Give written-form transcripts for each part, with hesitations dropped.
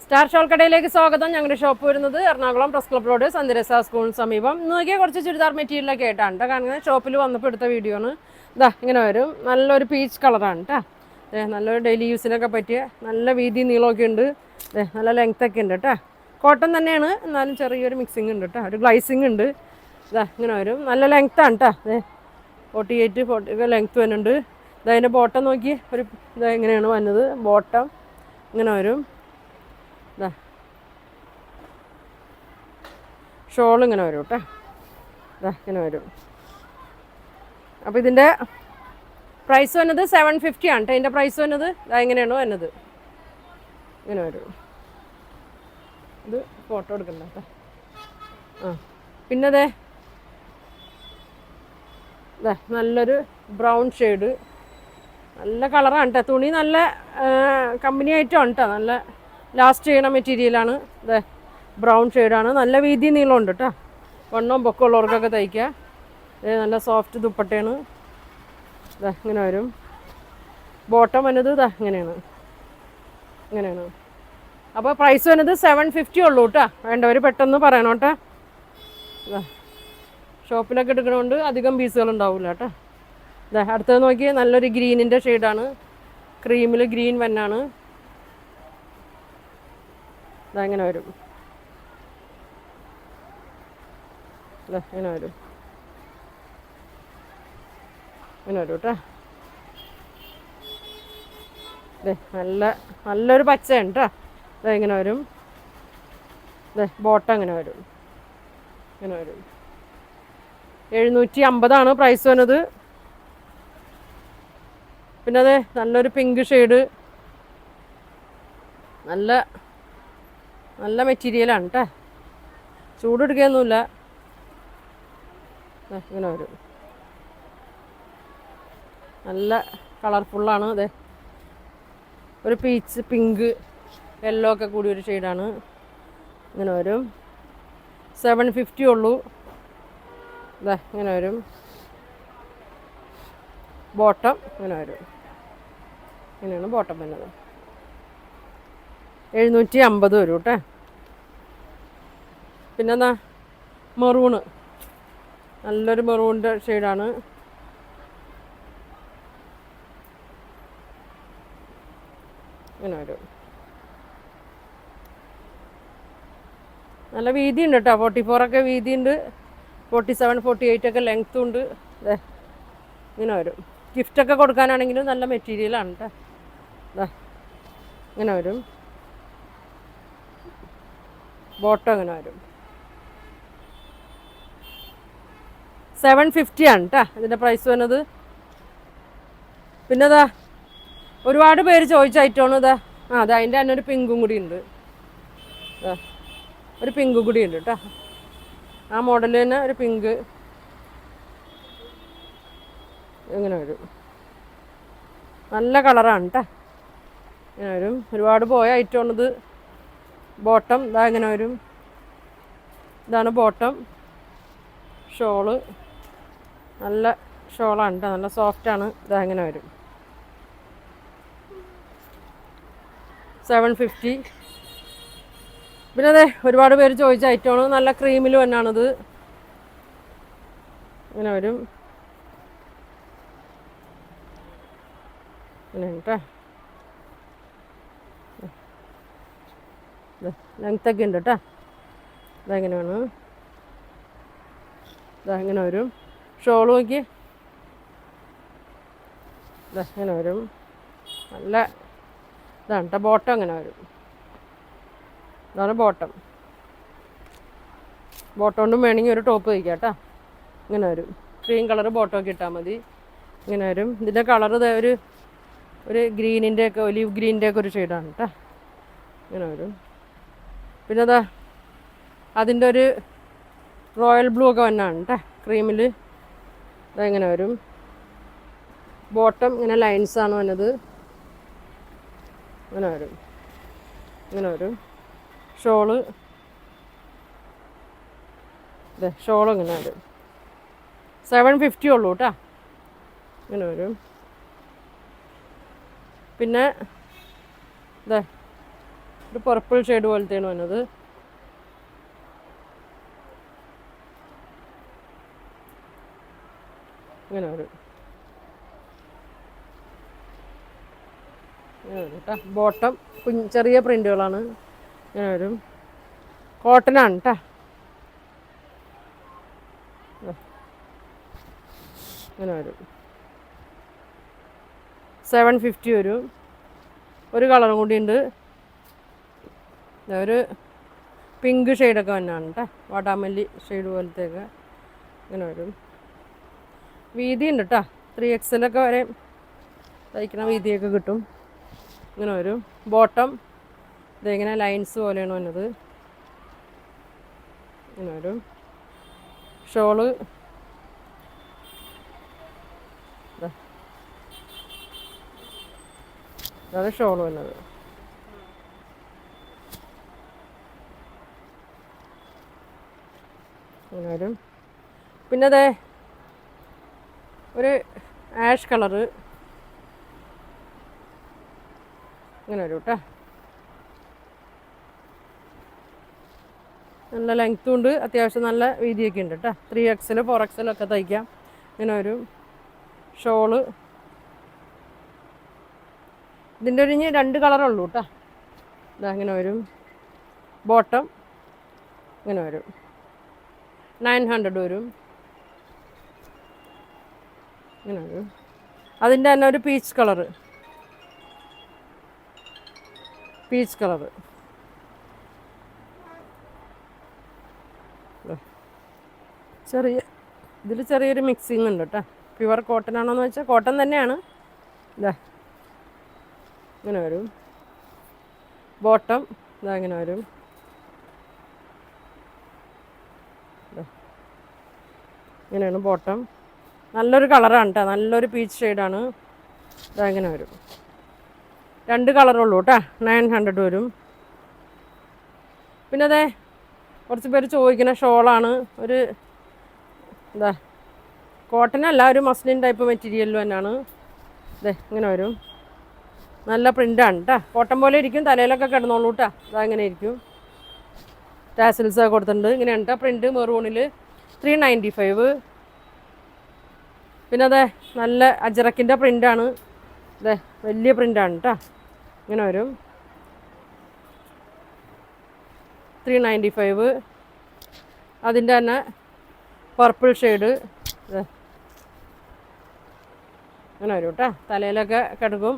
Star shawl കടയിലേക്ക് സ്വാഗതം. ഞങ്ങളുടെ ഷോപ്പ് വരുന്നത് എറണാകുളം പ്രസ് ക്ലബ് റോഡ് സന്ദരസ സ്കൂളിന് സമീപം. നോക്കിയാൽ കുറച്ച് ചുരിദാർ മെറ്റീരിയലൊക്കെ ആയിട്ടാണ് കേട്ടോ കാണുന്നത്. ഷോപ്പിൽ വന്നപ്പോൾ എടുത്ത വീഡിയോ ആണ്. ഇതാ ഇങ്ങനെ വരും. നല്ലൊരു പീച്ച് കളറാണ് കേട്ടോ. നല്ലൊരു ഡെയിലി യൂസിനൊക്കെ പറ്റിയ നല്ല വീതി നീളമൊക്കെ ഉണ്ട്. നല്ല ലെങ്ത്തൊക്കെ ഉണ്ട് കേട്ടോ. കോട്ടൺ തന്നെയാണ്, എന്നാലും ചെറിയൊരു മിക്സിങ് ഉണ്ട് കേട്ടോ. ഒരു ഗ്ലൈസിങ് ഉണ്ട്. ഇതാ ഇങ്ങനെ വരും. നല്ല ലെങ്ത്താണ് കേട്ടോ. 48 ലെങ്ത്ത് വരുന്നുണ്ട്. ഇതതിൻ്റെ ബോട്ടം നോക്കി ഒരു ഇതാ ഇങ്ങനെയാണ് വന്നത്. ബോട്ടം ഇങ്ങനെ വരും. ഇതാ ഷോൾ ഇങ്ങനെ വരും കേട്ടോ. ഇതാ ഇങ്ങനെ വരും. അപ്പോൾ ഇതിൻ്റെ പ്രൈസ് വന്നത് 750 ആണ് കേട്ടോ. ഇതിൻ്റെ പ്രൈസ് വന്നത് ഇതാ ഇങ്ങനെയാണ് വന്നത്. ഇങ്ങനെ വരും. ഇത് ഫോട്ടോ എടുക്കണ്ട കേട്ടോ. പിന്നെ ഇതാ നല്ലൊരു ബ്രൗൺ ഷെയ്ഡ്. നല്ല കളറാണ് കേട്ടോ. തുണി നല്ല കമ്പനി ഐറ്റമാണ് കേട്ടോ. നല്ല ലാസ്റ്റ് ചെയ്യണ മെറ്റീരിയലാണ്. ഇതേ ബ്രൗൺ ഷെയ്ഡാണ്. നല്ല വീതി നീളമുണ്ട് കേട്ടോ. വണ്ണവും പൊക്കമുള്ളവർക്കൊക്കെ തയ്ക്കുക. നല്ല സോഫ്റ്റ് ദുപ്പട്ടയാണ്. ഇതാ ഇങ്ങനെ വരും. ബോട്ടം വന്നത് ഇതാ ഇങ്ങനെയാണ്. അപ്പോൾ പ്രൈസ് വന്നത് 750 ഉള്ളൂ കേട്ടോ. വേണ്ടവർ പെട്ടെന്ന് പറയണം കേട്ടോ. ഇതാ ഷോപ്പിലൊക്കെ എടുക്കണോണ്ട് അധികം പീസുകൾ ഉണ്ടാവില്ല കേട്ടോ. ഇതാ അടുത്തത് നോക്കി നല്ലൊരു ഗ്രീനിൻ്റെ ഷെയ്ഡാണ്. ക്രീമിൽ ഗ്രീൻ വന്നാണ്. ഇതാ ഇങ്ങനെ വരും. ഇതാ ഇങ്ങനെ വരും കേട്ടോ. നല്ലൊരു പച്ചയാണ് കേട്ടോ. ഇതാ ഇങ്ങനെ വരും. ബോട്ടം ഇങ്ങനെ വരും. 750 പ്രൈസ് വന്നത്. പിന്നെ നല്ലൊരു പിങ്ക് ഷെയ്ഡ്. നല്ല മെറ്റീരിയലാണ് കേട്ടോ. ചൂടെടുക്കുകയൊന്നുമില്ല. ഇങ്ങനെ വരും. നല്ല കളർഫുള്ളാണ്. ഒരു പീച്ച് പിങ്ക് യെല്ലോ ഒക്കെ കൂടി ഒരു ഷെയ്ഡാണ്. ഇങ്ങനെ വരും. 750 ഉള്ളൂ. ഇങ്ങനെ വരും. ബോട്ടം ഇങ്ങനെ വരും. ഇങ്ങനെയാണ് ബോട്ടം വരുന്നത്. 750 വരും കേട്ടോ. പിന്നെ മെറൂണ്. നല്ലൊരു മെറൂണിൻ്റെ ഷെയ്ഡാണ്. ഇങ്ങനെ വരും. നല്ല വീതി ഉണ്ട് കേട്ടോ. 44 വീതി ഉണ്ട്. 47, 48 ലെങ്ത്തും ഉണ്ട്. ഇങ്ങനെ വരും. ഗിഫ്റ്റൊക്കെ കൊടുക്കാനാണെങ്കിലും നല്ല മെറ്റീരിയലാണ് കേട്ടോ. ഇങ്ങനെ വരും. ബോട്ടം ഇങ്ങനെ വരും. 750 ആണ് കേട്ടോ ഇതിൻ്റെ പ്രൈസ് വന്നത്. പിന്നെ ഒരുപാട് പേര് ചോദിച്ച ഐറ്റമാണ്. അതെ അതിൻ്റെ തന്നെ ഒരു പിങ്കും കൂടി ഉണ്ട്. ഒരു പിങ്ക് കൂടി ഉണ്ട് കേട്ടോ. ആ മോഡൽ തന്നെ ഒരു പിങ്ക് ഇങ്ങനെ വരും. നല്ല കളറാണ് കേട്ടോ. ഇങ്ങനെ വരും. ഒരുപാട് പോയ ഐറ്റമാണിത്. ബോട്ടം ഇങ്ങനെ വരും. ഇതാണ് ബോട്ടം. ഷോള് നല്ല ഷോളാണ് കേട്ടോ. നല്ല സോഫ്റ്റാണ്. ഇങ്ങനെ വരും. 750. പിന്നെ ഒരുപാട് പേര് ചോദിച്ച ഐറ്റമാണ്. നല്ല ക്രീമിൽ തന്നെയാണിത്. ഇങ്ങനെ വരും. ഇങ്ങനെ കേട്ടോ. ലെങ്ത്തൊക്കെ ഉണ്ട് കേട്ടോ. ഇതെങ്ങനെയാണ്. ഇങ്ങനെ വരും. ഷോൾ നോക്കി. ഇങ്ങനെ വരും. നല്ല ഇതാണ് കേട്ടോ. ബോട്ടം അങ്ങനെ വരും. ഇതാണ് ബോട്ടം. ബോട്ടം കൊണ്ടും വേണമെങ്കിൽ ഒരു ടോപ്പ് തയ്ക്കാം കേട്ടോ. ഇങ്ങനെ വരും. ക്രീം കളർ ബോട്ടമൊക്കെ ഇട്ടാൽ മതി. ഇങ്ങനെ വരും. ഇതിൻ്റെ കളർ ഒരു ഗ്രീനിൻ്റെയൊക്കെ ഒലിവ് ഗ്രീനിൻ്റെയൊക്കെ ഒരു ഷെയ്ഡാണ് കേട്ടോ. ഇങ്ങനെ വരും. പിന്നെ അതിൻ്റെ ഒരു റോയൽ ബ്ലൂ ഒക്കെ വന്നാണ് കേട്ടോ. ക്രീമിൽ ഇങ്ങനെ വരും. ബോട്ടം ഇങ്ങനെ ലൈൻസാണ് വന്നത്. ഇങ്ങനെ വരും. ഷോള് ഇങ്ങനെ വരും. 750 ഉള്ളൂ കേട്ടോ. ഇങ്ങനെ വരും. പിന്നെ ഒരു പർപ്പിൾ ഷെയ്ഡ് പോലത്തെയാണ് വന്നത്. ഇങ്ങനെ വരും കേട്ടോ. ബോട്ടം ചെറിയ പ്രിൻ്റുകളാണ്. ഇങ്ങനെ വരും. കോട്ടനാണ് കേട്ടോ. ഇങ്ങനെ വരും. 750 വരും. ഒരു കളറും കൂടി ഉണ്ട്. ഒരു പിങ്ക് ഷെയ്ഡൊക്കെ തന്നെയാണ് കേട്ടോ. വാടാമല്ലി ഷെയ്ഡ് പോലത്തെയൊക്കെ ഇങ്ങനെ വരും. വീതി ഉണ്ട് കേട്ടോ. 3XL വരെ തയ്ക്കണ വീതിയൊക്കെ കിട്ടും. ഇങ്ങനെ വരും. ബോട്ടം ഇതിങ്ങനെ ലൈൻസ് പോലെയാണ് വന്നത്. ഇങ്ങനെ വരും. ഷോള് അതാണ് ഷോൾ വന്നത്. അങ്ങനെ വരും. പിന്നെ അതെ ഒരു ആഷ് കളറ് ഇങ്ങനെ വരും കേട്ടോ. നല്ല ലെങ്ത്തും ഉണ്ട്, അത്യാവശ്യം നല്ല വീതിയൊക്കെ ഉണ്ട് കേട്ടോ. 3XL 4XL ഒക്കെ തയ്ക്കാം. ഇങ്ങനെ വരും. ഷോള് ഇതിൻ്റെ ഒരു 2 കളറുള്ളൂ കേട്ടോ. ഇതാ ഇങ്ങനെ വരും. ബോട്ടം ഇങ്ങനെ വരും. 900 വരും. ഇങ്ങനെ വരും. അതിൻ്റെ തന്നെ ഒരു പീച്ച് കളറ് ഇതിൽ ചെറിയൊരു മിക്സിങ് ഉണ്ട് കേട്ടോ. പ്യുവർ കോട്ടൺ ആണോയെന്ന് വെച്ചാൽ കോട്ടൺ തന്നെയാണ്. ഇതാ ഇങ്ങനെ വരും. ബോട്ടം ഇതാ ഇങ്ങനെ വരും. ഇങ്ങനെയാണ് ബോട്ടം. നല്ലൊരു കളറാണ് കേട്ടോ. നല്ലൊരു പീച്ച് ഷെയ്ഡാണ്. ഇതാ ഇങ്ങനെ വരും. 2 കളറുള്ളൂ കേട്ടോ. 900 വരും. പിന്നെ അതെ കുറച്ച് പേര് ചോദിക്കുന്ന ഷോളാണ്. ഒരു എന്താ കോട്ടനല്ല, ഒരു മസ്ലിൻ ടൈപ്പ് മെറ്റീരിയൽ തന്നെയാണ്. ഇതേ ഇങ്ങനെ വരും. നല്ല പ്രിൻ്റാണ് കേട്ടോ. കോട്ടൺ പോലെ ഇരിക്കും. തലയിലൊക്കെ കിടന്നോളൂ കേട്ടോ. അതാ ഇങ്ങനെ ഇരിക്കും. ടാസിൽസൊക്കെ കൊടുത്തിട്ടുണ്ട്. ഇങ്ങനെയാണ് കേട്ടോ പ്രിൻ്റ്. മെറൂണിൽ 395. പിന്നെ അതെ നല്ല അജറക്കിൻ്റെ പ്രിൻ്റാണ്. അതെ വലിയ പ്രിൻ്റാണ് കേട്ടോ. ഇങ്ങനെ വരും. 395. അതിൻ്റെ തന്നെ പർപ്പിൾ ഷെയ്ഡ് അങ്ങനെ വരും കേട്ടോ. തലയിലൊക്കെ കിടക്കും.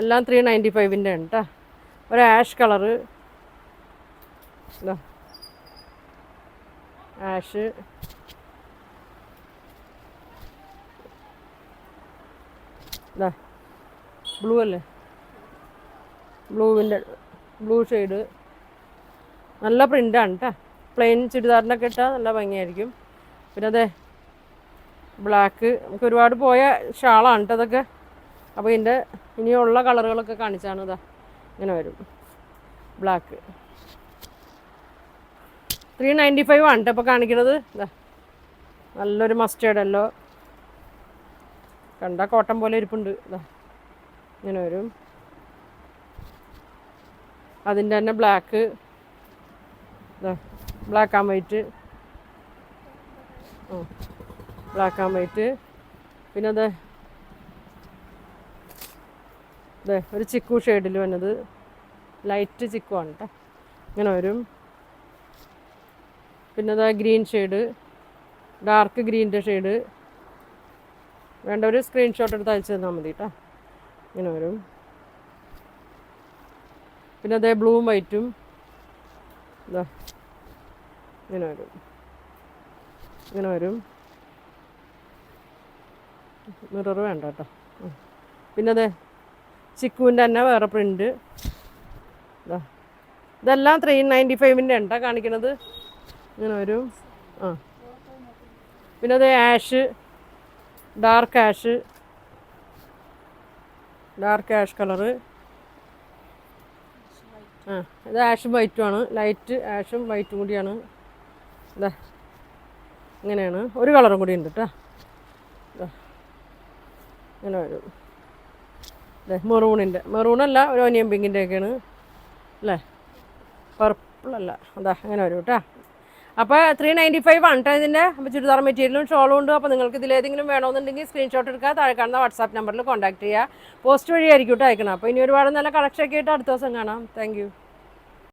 എല്ലാം 395ൻ്റെ ആണ് കേട്ടോ. ഒരു ആഷ് കളറ് ആഷ് ഇതാ ബ്ലൂ അല്ലേ, ബ്ലൂ ഷെയ്ഡ്. നല്ല പ്രിൻ്റാണ് കേട്ടോ. പ്ലെയിൻ ചുരിദാറിനൊക്കെ ഇട്ടാൽ നല്ല ഭംഗിയായിരിക്കും. പിന്നെ അതെ ബ്ലാക്ക് നമുക്ക് ഒരുപാട് പോയ ഷാളാണ് കേട്ടോ അതൊക്കെ. അപ്പോൾ ഇതിൻ്റെ ഇനിയുള്ള കളറുകളൊക്കെ കാണിച്ചാണ്. ഇതാ ഇങ്ങനെ വരും. ബ്ലാക്ക് 395 ആണ് കേട്ടോ ഇപ്പോൾ കാണിക്കുന്നത്. ഇതാ നല്ലൊരു മസ്റ്റേർഡ് യെല്ലോ. കണ്ട കോട്ടൺ പോലെ ഇരിപ്പുണ്ട്. ഇതാ ഇങ്ങനെ വരും. അതിൻ്റെ തന്നെ ബ്ലാക്ക്. ഇതാ black and white. Black and white. പിന്നെ അതെ ഒരു ചിക്കു ഷെയ്ഡിൽ വന്നത്. ലൈറ്റ് ചിക്കു ആണ് കേട്ടോ. ഇങ്ങനെ വരും. പിന്നെ അതാ ഗ്രീൻ ഷെയ്ഡ്, ഡാർക്ക് ഗ്രീൻ്റെ ഷെയ്ഡ്. വേണ്ടവർ സ്ക്രീൻഷോട്ട് എടുത്ത് അയച്ചു തന്നാൽ മതി കേട്ടോ. ഇങ്ങനെ വരും. പിന്നെ അതേ ബ്ലൂവും വൈറ്റും. ഇതാ ഇങ്ങനെ വരും. ഇങ്ങനെ വരും. മിറർ വേണ്ട കേട്ടോ. പിന്നെ അതെ ചിക്കുവിൻ്റെ തന്നെ വേറെ പ്രിൻ്റ്. ഇതെല്ലാം 395ൻ്റെ ഉണ്ടോ കാണിക്കണത്. ഇങ്ങനെ വരും. പിന്നെ അത് ആഷ്, ഡാർക്ക് ആഷ് കളറ്. ഇത് ആഷും വൈറ്റുമാണ്. ലൈറ്റ് ആഷും വൈറ്റും കൂടിയാണ്. ഇതാ ഇങ്ങനെയാണ്. ഒരു കളറും കൂടി ഉണ്ട് കേട്ടോ. ഇങ്ങനെ വരും. മെറൂണല്ല ഒരു ഓനിയൻ പിങ്കിൻ്റെ ഒക്കെയാണ് അല്ലേ, പർപ്പിളല്ല. അതാ അങ്ങനെ വരും കേട്ടോ. അപ്പോൾ 395 ആണ് കേട്ടോ ഇതിൻ്റെ. അപ്പോൾ ചുരിദാർ മെറ്റീരിയലും ഷോളും ഉണ്ട്. അപ്പോൾ നിങ്ങൾക്ക് ഇതിലേതെങ്കിലും വേണമെന്നുണ്ടെങ്കിൽ സ്ക്രീൻഷോട്ട് എടുക്കുക, താഴെ കാണുന്ന വാട്സാപ്പ് നമ്പറിൽ കോൺടാക്ട് ചെയ്യുക. പോസ്റ്റ് വഴിയായിരിക്കും കേട്ടോ അയക്കണം. അപ്പോൾ ഇനി ഒരുപാട് നല്ല കളക്ഷനൊക്കെ ആയിട്ട് അടുത്ത ദിവസം കാണാം. താങ്ക്